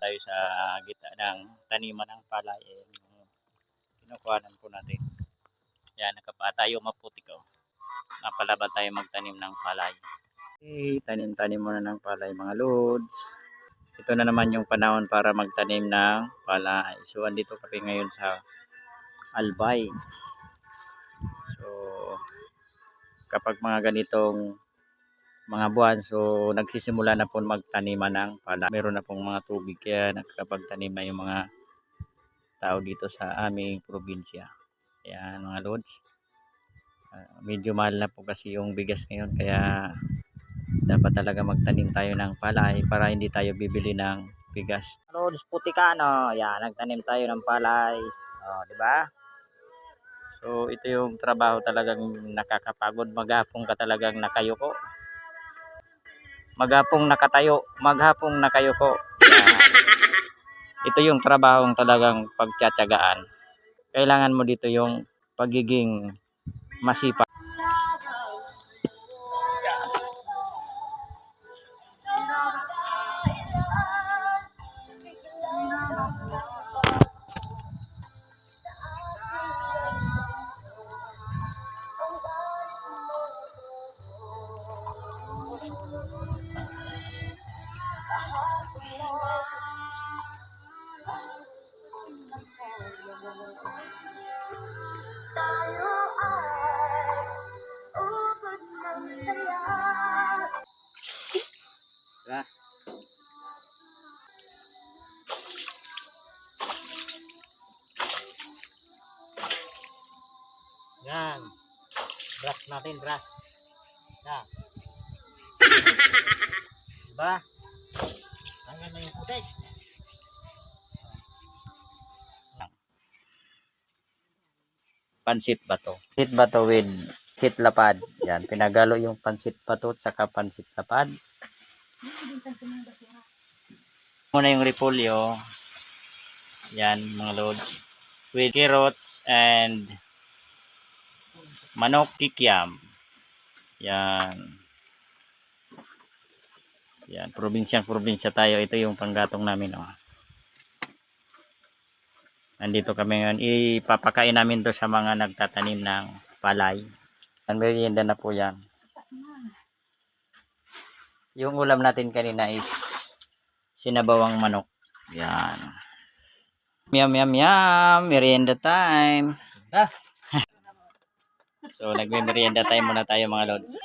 tayo sa gitna ng taniman ng palay. Kinukuhanan po natin. Yan, nakapa tayo maputik oh. Napalaban tayo magtanim ng palay. Tanim-tanim muna ng palay mga lods. Ito na naman yung panahon para magtanim ng palay. So andito kami ngayon sa Albay. So kapag mga ganitong mga buwan, so nagsisimula na po magtaniman ng palay. Meron na pong mga tubig kaya nakakapagtanim na yung mga tao dito sa aming probinsya. Ayan mga lods. Medyo mahal na po kasi yung bigas ngayon kaya dapat talaga magtanim tayo ng palay para hindi tayo bibili ng bigas. Lods, putikano. Yan, nagtanim tayo ng palay. Oh, di ba? So ito yung trabaho talagang nakakapagod. Maghapong ka talagang nakayuko. Maghapong nakatayo, maghapong nakayuko. Ito yung trabahong talagang pagtsatsagaan. Kailangan mo dito yung pagiging masipag. Yan. Brush natin, brush. Yan. Diba? Tanggal na yung putik. Pansit bato. Pansit bato with pansit lapad. Yan. Pinagalo yung pansit bato at saka pansit lapad. Muna yung repolyo. Yan mga lods. With carrots and manok kikiam. Yan. Yan, probinsya tayo. Ito yung panggatong namin oh. Nandito kami ngayon. Ipapakain namin to sa mga nagtatanim ng palay. Ang merienda na po yan. Yung ulam natin kanina is sinabawang manok. Yan. Yum yum yum. Merienda time. So nagme-merienda time muna tayo mga lods.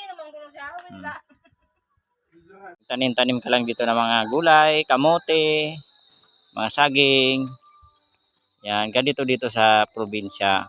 Tanim-tanim ka lang dito ng mga gulay, kamote, mga saging. Yan, ganito dito sa probinsya.